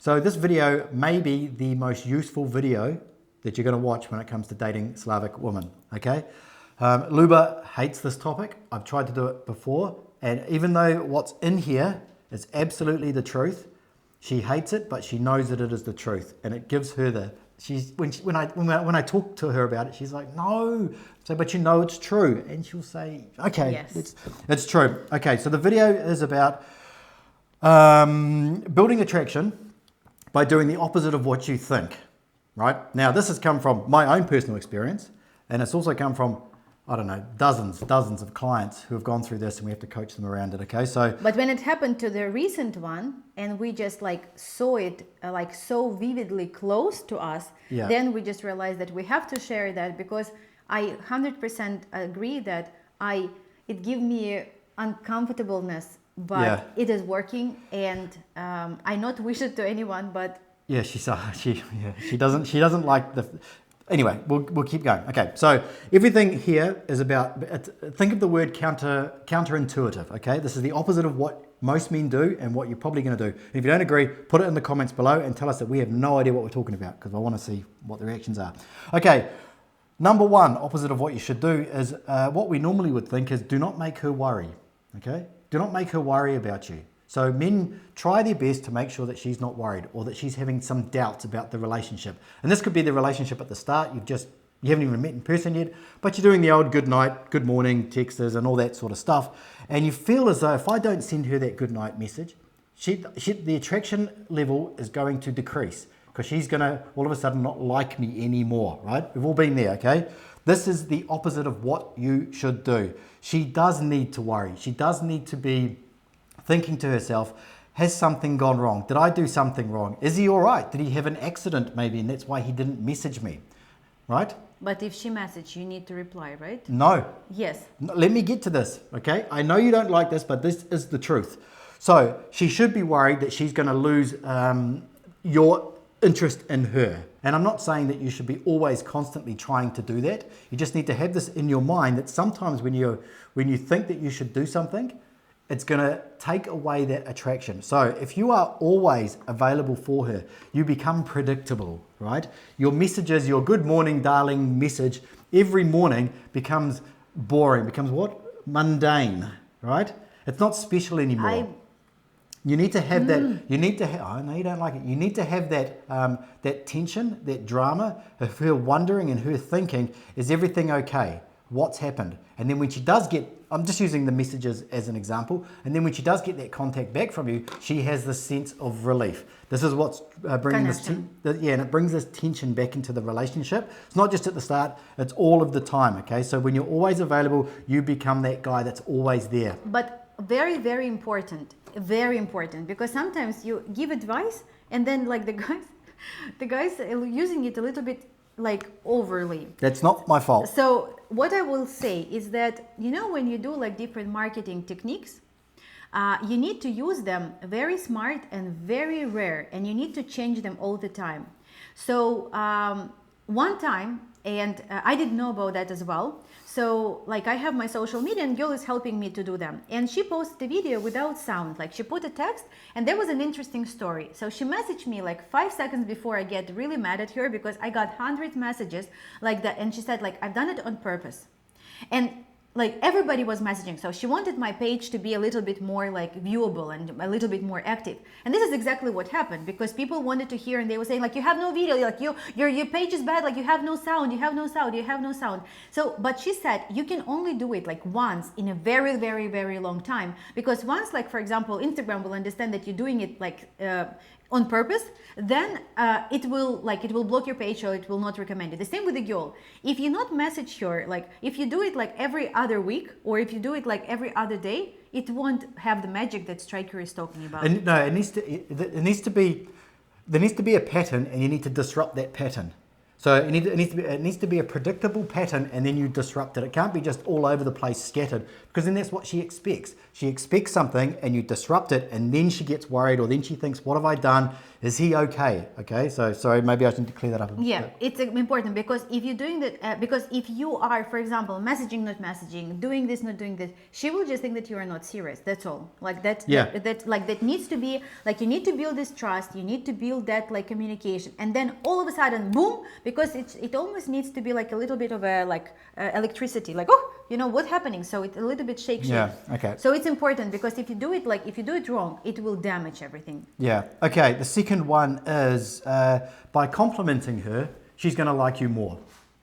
So this video may be the most useful video that you're going to watch when it comes to dating Slavic women, okay? Luba hates this topic. I've tried to do it before, and even though what's in here is absolutely the truth, she hates it, but she knows that it is the truth, and it gives her the. When I talk to her about it, she's like, no. So, but you know it's true, and she'll say, okay, yes, it's true. Okay, so the video is about building attraction by doing the opposite of what you think. Right? Now, this has come from my own personal experience, and it's also come from, I don't know, dozens of clients who have gone through this, and we have to coach them around it, okay? So, but when it happened to the recent one, and we just like saw it like so vividly close to us, then we just realized that we have to share that, because I 100% agree that it gives me uncomfortableness, but it is working, and I not wish it to anyone, but yeah, she doesn't like the. Anyway, we'll keep going. Okay, so everything here is about. Think of the word counterintuitive. Okay, this is the opposite of what most men do and what you're probably going to do. And if you don't agree, put it in the comments below and tell us that we have no idea what we're talking about, because I want to see what the reactions are. Okay, number one, opposite of what you should do is what we normally would think is do not make her worry. Okay, do not make her worry about you. So men try their best to make sure that she's not worried, or that she's having some doubts about the relationship. And this could be the relationship at the start. You haven't even met in person yet, but you're doing the old good night, good morning texts and all that sort of stuff. And you feel as though if I don't send her that good night message, the attraction level is going to decrease, because she's going to all of a sudden not like me anymore, right? We've all been there, okay? This is the opposite of what you should do. She does need to worry. She does need to be thinking to herself, has something gone wrong? Did I do something wrong? Is he all right? Did he have an accident maybe, and that's why he didn't message me, right? But if she messaged, you need to reply, right? No. Yes. Let me get to this, okay? I know you don't like this, but this is the truth. So she should be worried that she's going to lose your interest in her. And I'm not saying that you should be always constantly trying to do that. You just need to have this in your mind that sometimes when you think that you should do something, it's going to take away that attraction. So if you are always available for her, you become predictable, right? Your messages, your good morning, darling message every morning becomes boring, becomes what? Mundane, right? It's not special anymore. You need to have that, I know you don't like it. You need to have that, that tension, that drama of her wondering and her thinking, is everything okay? What's happened? And then when she does get, I'm just using the messages as an example, and then when she does get that contact back from you, she has this sense of relief. This is what's bringing and it brings this tension back into the relationship. It's not just at the start, it's all of the time, okay? So when you're always available, you become that guy that's always there. But very, very important, because sometimes you give advice and then like the guys are using it a little bit like overly. That's not my fault. So what I will say is that, you know, when you do like different marketing techniques, you need to use them very smart and very rare, and you need to change them all the time. So one time, and I didn't know about that as well. So like I have my social media and girl is helping me to do them. And she posted a video without sound, like she put a text, and there was an interesting story. So she messaged me like 5 seconds before I get really mad at her, because I got 100 messages like that. And she said like, I've done it on purpose. And like everybody was messaging. So she wanted my page to be a little bit more like viewable and a little bit more active. And this is exactly what happened, because people wanted to hear, and they were saying like, you have no video, like your page is bad, like you have no sound, you have no sound, you have no sound. So, but she said you can only do it like once in a very, very, very long time, because once, like for example, Instagram will understand that you're doing it like on purpose, then it will block your page, or it will not recommend it. The same with the girl. If you not message her, like if you do it like every other week, or if you do it like every other day, it won't have the magic that Striker is talking about. And no, there needs to be a pattern, and you need to disrupt that pattern. So it needs to be a predictable pattern, and then you disrupt it. It can't be just all over the place, scattered, because then that's what she expects. She expects something, and you disrupt it, and then she gets worried, or then she thinks, "What have I done? Is he okay?" Okay, so sorry, maybe I need to clear that up a bit. Yeah, it's important, because if you're doing that, because if you are, for example, messaging, not messaging, doing this, not doing this, she will just think that you are not serious. That's all. Like that. Yeah. That needs to be like, you need to build this trust. You need to build that like communication, and then all of a sudden, boom, because it almost needs to be like a little bit of a electricity, like, oh, you know what's happening. So it's a little bit shake. Yeah. Okay. So it's important, because if you do it wrong, it will damage everything. Yeah. Okay. The second one is by complimenting her, she's going to like you more.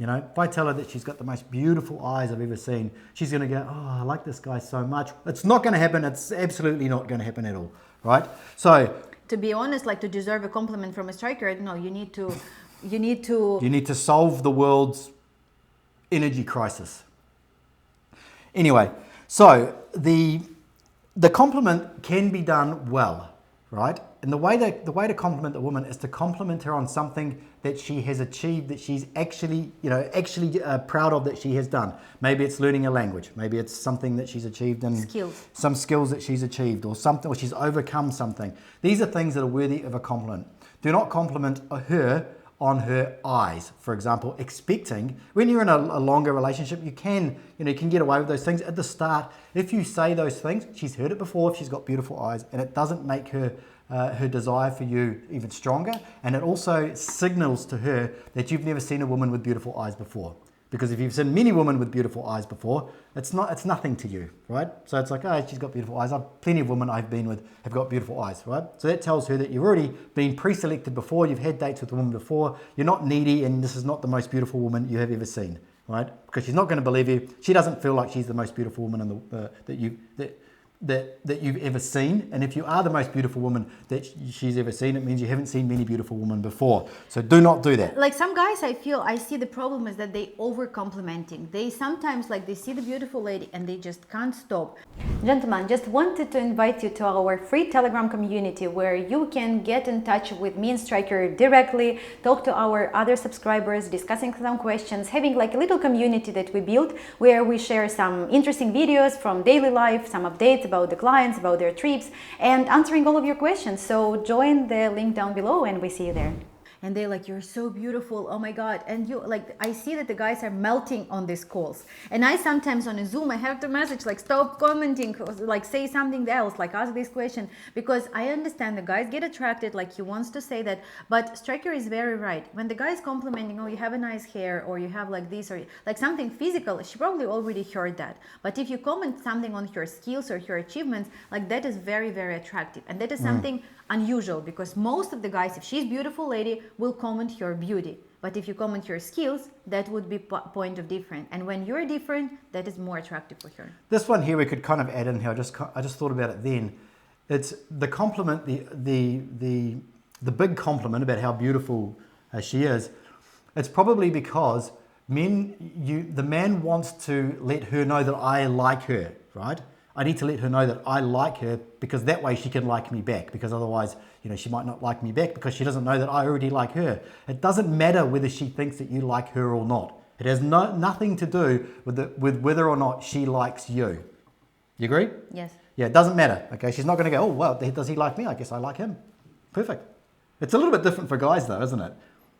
You know, if I tell her that she's got the most beautiful eyes I've ever seen, she's going to go, "Oh, I like this guy so much." It's not going to happen. It's absolutely not going to happen at all. Right? So, to be honest, like, to deserve a compliment from a striker, no, you need to solve the world's energy crisis. Anyway, so the compliment can be done well, right? And the way to compliment a woman is to compliment her on something that she has achieved, that she's actually proud of, that she has done. Maybe it's learning a language. Maybe it's something that she's achieved in some skills that she's achieved, or something, or she's overcome something. These are things that are worthy of a compliment. Do not compliment her on her eyes, for example, expecting, when you're in a longer relationship, you can get away with those things at the start. If you say those things, she's heard it before, if she's got beautiful eyes, and it doesn't make her desire for you even stronger, and it also signals to her that you've never seen a woman with beautiful eyes before. Because if you've seen many women with beautiful eyes before, it's nothing to you, right? So it's like, oh, she's got beautiful eyes. Plenty of women I've been with have got beautiful eyes, right? So that tells her that you've already been pre-selected before, you've had dates with a woman before, you're not needy, and this is not the most beautiful woman you have ever seen, right? Because she's not going to believe you. She doesn't feel like she's the most beautiful woman that you've ever seen. And if you are the most beautiful woman that she's ever seen, it means you haven't seen many beautiful women before. So do not do that. Like, some guys, I see the problem is that they over complimenting. They sometimes, like, they see the beautiful lady and they just can't stop. Gentlemen, just wanted to invite you to our free Telegram community, where you can get in touch with me and Striker directly, talk to our other subscribers, discussing some questions, having like a little community that we built, where we share some interesting videos from daily life, some updates about the clients, about their trips, and answering all of your questions. So join the link down below, and we see you there. And they're like, "You're so beautiful, oh my God." And you, like, I see that the guys are melting on these calls. And I sometimes on a Zoom, I have to message, like, stop commenting, like, say something else, like, ask this question. Because I understand the guys get attracted, like, he wants to say that. But Striker is very right. When the guy is complimenting, "Oh, you have a nice hair," or "You have like this," or like something physical, she probably already heard that. But if you comment something on her skills or her achievements, like, that is very, very attractive. And that is something unusual, because most of the guys, if she's beautiful lady, will comment your beauty. But if you comment your skills, that would be point of difference. And when you're different, that is more attractive for her. This one here we could kind of add in here. I just thought about it then. It's the compliment, the big compliment about how beautiful she is. It's probably because the man wants to let her know that I like her, right? I need to let her know that I like her, because that way she can like me back, because otherwise, she might not like me back, because she doesn't know that I already like her. It doesn't matter whether she thinks that you like her or not. It has nothing to do with whether or not she likes you. You agree? Yes. Yeah, it doesn't matter. Okay, she's not going to go, "Oh, well, does he like me? I guess I like him." Perfect. It's a little bit different for guys, though, isn't it?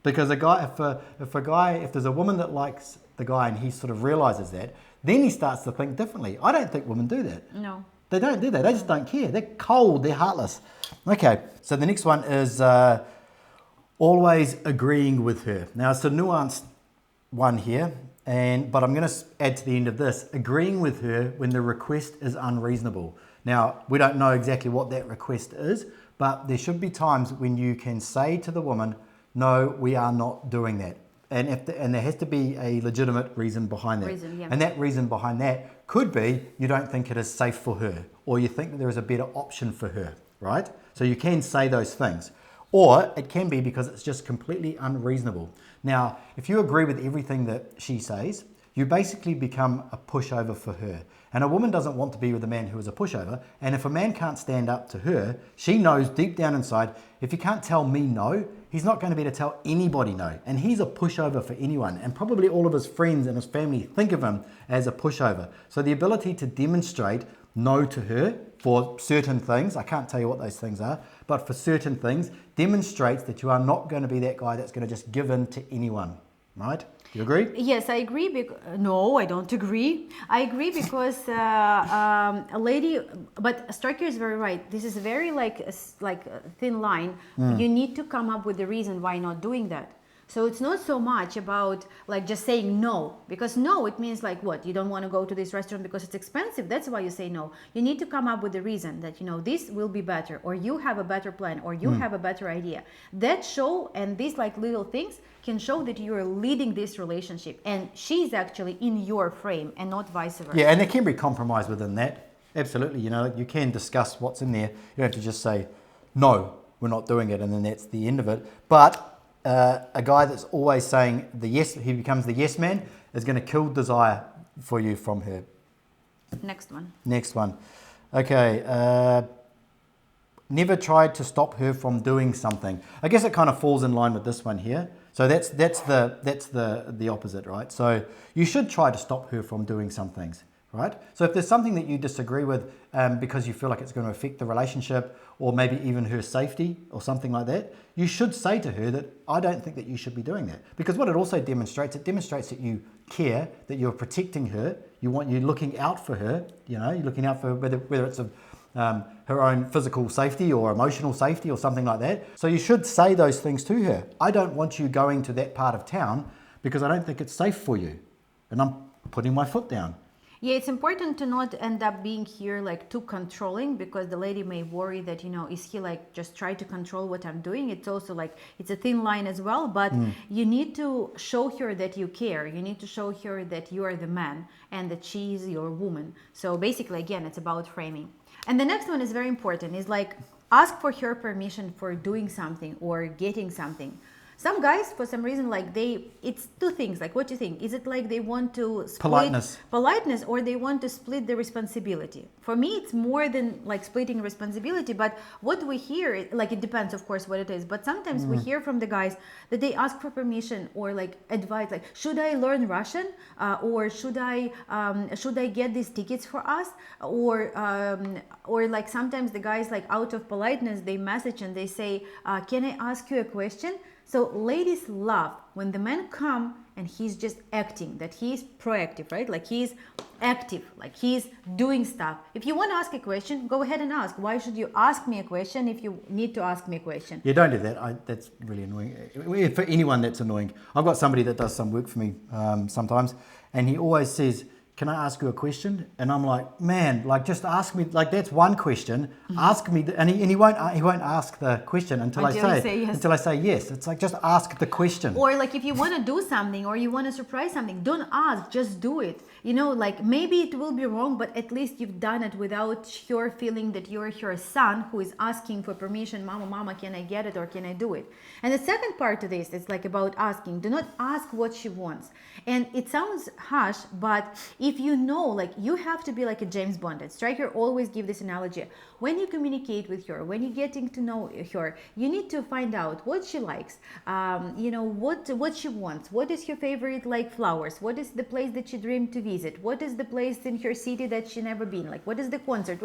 Because if there's a woman that likes the guy and he sort of realizes that, then he starts to think differently. I don't think women do that. No. They don't do that. They just don't care. They're cold. They're heartless. Okay, so the next one is always agreeing with her. Now, it's a nuanced one here, but I'm going to add to the end of this, agreeing with her when the request is unreasonable. Now, we don't know exactly what that request is, but there should be times when you can say to the woman, "No, we are not doing that." And there has to be a legitimate reason behind that. And that reason behind that could be you don't think it is safe for her, or you think that there is a better option for her, right? So you can say those things. Or it can be because it's just completely unreasonable. Now, if you agree with everything that she says, you basically become a pushover for her. And a woman doesn't want to be with a man who is a pushover. And if a man can't stand up to her, she knows deep down inside, if he can't tell me no, he's not going to be able to tell anybody no. And he's a pushover for anyone. And probably all of his friends and his family think of him as a pushover. So the ability to demonstrate no to her for certain things, I can't tell you what those things are, but for certain things, demonstrates that you are not going to be that guy that's going to just give in to anyone, right? Do you agree? Yes, I agree. No, I don't agree. I agree because a lady, but Striker is very right. This is very like a thin line. You need to come up with the reason why not doing that. So it's not so much about like just saying no, because no, it means like what? You don't want to go to this restaurant because it's expensive. That's why you say no. You need to come up with the reason that, you know, this will be better, or you have a better plan, or you have a better idea. That show, and these like little things can show that you are leading this relationship and she's actually in your frame and not vice versa. Yeah, and there can be compromise within that. Absolutely, you know, you can discuss what's in there. You don't have to just say, no, we're not doing it, and then that's the end of it. But a guy that's always saying the yes, he becomes the yes man, is going to kill desire for you from her. Next one. Next one. Okay. Never tried to stop her from doing something. I guess it kind of falls in line with this one here. So that's the opposite, right? So you should try to stop her from doing some things, right? So if there's something that you disagree with because you feel like it's going to affect the relationship or maybe even her safety or something like that, you should say to her that I don't think that you should be doing that. Because what it also demonstrates, it demonstrates that you care, that you're protecting her, you're looking out for her, you know, you're looking out for whether it's her own physical safety or emotional safety or something like that. So you should say those things to her. I don't want you going to that part of town because I don't think it's safe for you. And I'm putting my foot down. Yeah, it's important to not end up being here like too controlling, because the lady may worry that, you know, is he like just try to control what I'm doing? It's also like, it's a thin line as well, but you need to show her that you care. You need to show her that you are the man and that she is your woman. So basically, again, it's about framing. And the next one is very important, is like ask for her permission for doing something or getting something. Some guys, for some reason, like it's two things. Like, what do you think? Is it like they want to split politeness, or they want to split the responsibility? For me, it's more than like splitting responsibility. But what we hear, like, it depends, of course, what it is. But sometimes we hear from the guys that they ask for permission or like advice, like, should I learn Russian, or should I get these tickets for us, or like sometimes the guys, like, out of politeness, they message and they say, can I ask you a question? So ladies love when the man come and he's just acting, that he's proactive, right? Like he's active, like he's doing stuff. If you want to ask a question, go ahead and ask. Why should you ask me a question if you need to ask me a question? Yeah, don't do that. That's really annoying. For anyone, that's annoying. I've got somebody that does some work for me sometimes, and he always says, can I ask you a question? And I'm like, man, like just ask me. Like that's one question. Ask me, and he won't ask the question until I say yes. It's like just ask the question. Or like if you want to do something or you want to surprise something, don't ask, just do it. You know, like maybe it will be wrong, but at least you've done it without her feeling that you're her son who is asking for permission. Mama, can I get it or can I do it? And the second part to this is like about asking. Do not ask what she wants. And it sounds harsh, but if you know, like you have to be like a James Bond. Striker always give this analogy. When you communicate with her, when you're getting to know her, you need to find out what she likes, you know, what she wants, what is her favorite like flowers, what is the place that she dreamed to visit, what is the place in her city that she never been, like what is the concert,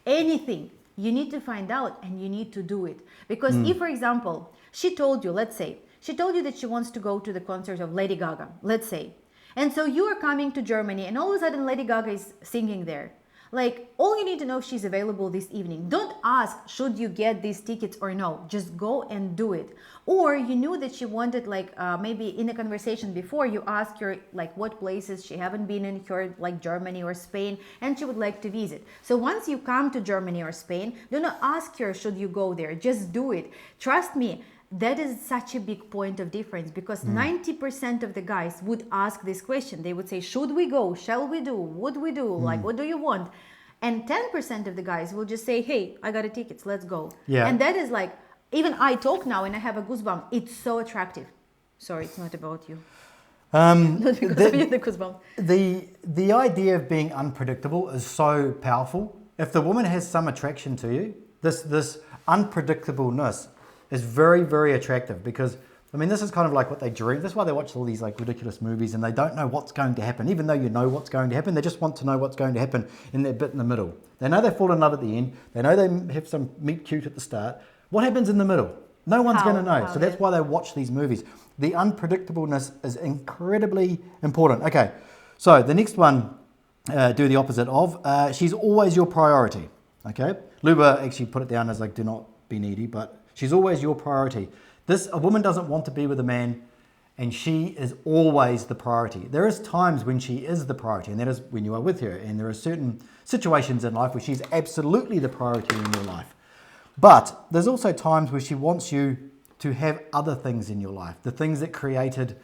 anything. You need to find out and you need to do it. Because if, for example, she told you, let's say, she told you that she wants to go to the concert of Lady Gaga, let's say. And so you are coming to Germany and all of a sudden Lady Gaga is singing there. Like, all you need to know if she's available this evening. Don't ask, should you get these tickets or no? Just go and do it. Or you knew that she wanted, like, maybe in a conversation before, you asked her, like, what places she haven't been in her, like, Germany or Spain, and she would like to visit. So once you come to Germany or Spain, do not ask her, should you go there? Just do it. Trust me. That is such a big point of difference, because 90% of the guys would ask this question. They would say, should we go? Shall we do? Would we do? Like, what do you want? And 10% of the guys will just say, hey, I got a tickets, let's go. Yeah. And that is like, even I talk now and I have a goosebump. It's so attractive. Sorry, it's not about you. Not because of you, the goosebumps. The idea of being unpredictable is so powerful. If the woman has some attraction to you, this unpredictableness is very, very attractive because, I mean, this is kind of like what they dream. That's why they watch all these like ridiculous movies and they don't know what's going to happen. Even though you know what's going to happen, they just want to know what's going to happen in that bit in the middle. They know they fall in love at the end. They know they have some meet cute at the start. What happens in the middle? No one's going to know. So that's why they watch these movies. The unpredictableness is incredibly important. Okay, so the next one, do the opposite of. She's always your priority. Okay, Luba actually put it down as like, do not be needy, but she's always your priority. A woman doesn't want to be with a man and she is always the priority. There is times when she is the priority, and that is when you are with her. And there are certain situations in life where she's absolutely the priority in your life. But there's also times where she wants you to have other things in your life, the things that created,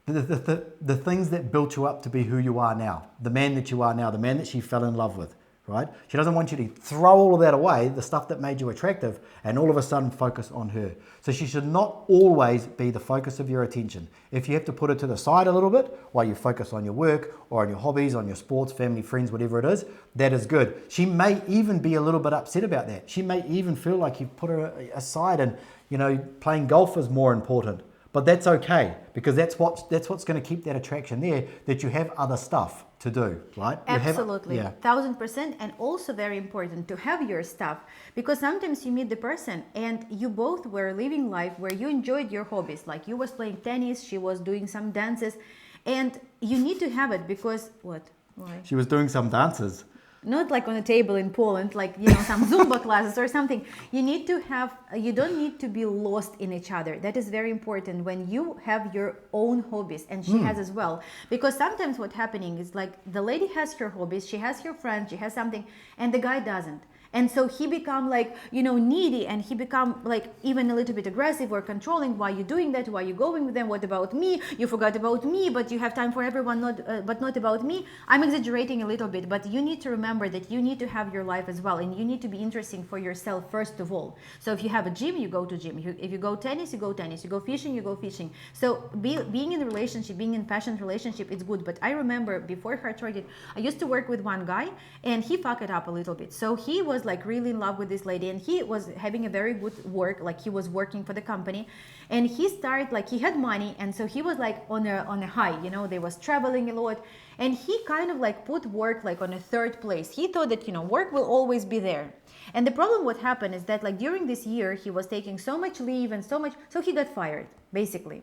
the things that built you up to be who you are now, the man that you are now, the man that she fell in love with, right? She doesn't want you to throw all of that away, the stuff that made you attractive, and all of a sudden focus on her. So she should not always be the focus of your attention. If you have to put her to the side a little bit while you focus on your work or on your hobbies, on your sports, family, friends, whatever it is, that is good. She may even be a little bit upset about that. She may even feel like you've put her aside and, you know, playing golf is more important. But that's okay, because that's what's going to keep that attraction there, that you have other stuff to do, right? Absolutely, yeah. 1000%. And also very important to have your stuff, because sometimes you meet the person and you both were living life where you enjoyed your hobbies, like you was playing tennis, she was doing some dances, and you need to have it because what? Why? She was doing some dances. Not like on a table in Poland, like, you know, some Zumba classes or something. You need to have, you don't need to be lost in each other. That is very important when you have your own hobbies, and she has as well. Because sometimes what's happening is like the lady has her hobbies, she has her friends, she has something, and the guy doesn't. And so he become like, you know, needy, and he become like even a little bit aggressive or controlling. Why you doing that? Why you going with them? What about me? You forgot about me, but you have time for everyone, but not about me. I'm exaggerating a little bit, but you need to remember that you need to have your life as well, and you need to be interesting for yourself first of all. So if you have a gym, you go to gym. If you go tennis, you go tennis. You go fishing, you go fishing. So being in a relationship, being in passionate relationship, it's good. But I remember before Heart Target, I used to work with one guy, and he fucked it up a little bit. So he was like really in love with this lady, and he was having a very good work, like he was working for the company, and he started like he had money, and so he was like on a high, you know, they was traveling a lot, and he kind of like put work like on a third place. He thought that, you know, work will always be there. And the problem what happened is that like during this year he was taking so much leave and so he got fired basically.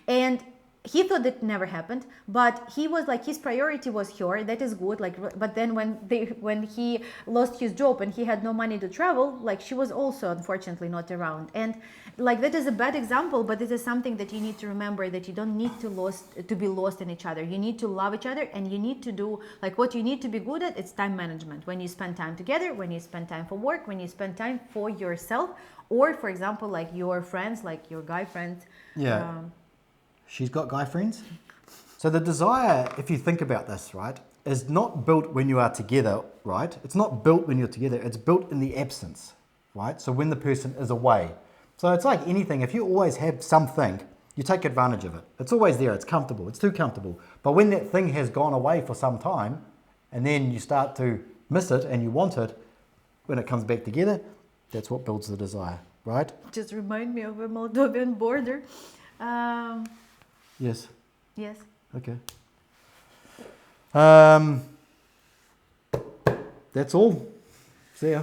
And he thought that never happened, but he was like, his priority was her. That is good. Like, but then when he lost his job and he had no money to travel, like she was also unfortunately not around. And like that is a bad example, but it is something that you need to remember, that you don't need to be lost in each other. You need to love each other, and you need to do like what you need to be good at. It's time management. When you spend time together, when you spend time for work, when you spend time for yourself, or for example, like your friends, like your guy friends. Yeah. She's got guy friends. So the desire, if you think about this, right, is not built when you are together, right? It's not built when you're together. It's built in the absence, right? So when the person is away. So it's like anything. If you always have something, you take advantage of it. It's always there. It's comfortable. It's too comfortable. But when that thing has gone away for some time, and then you start to miss it and you want it, when it comes back together, that's what builds the desire, right? Just remind me of a Moldovan border. Yes. Yes. Okay. That's all. See ya.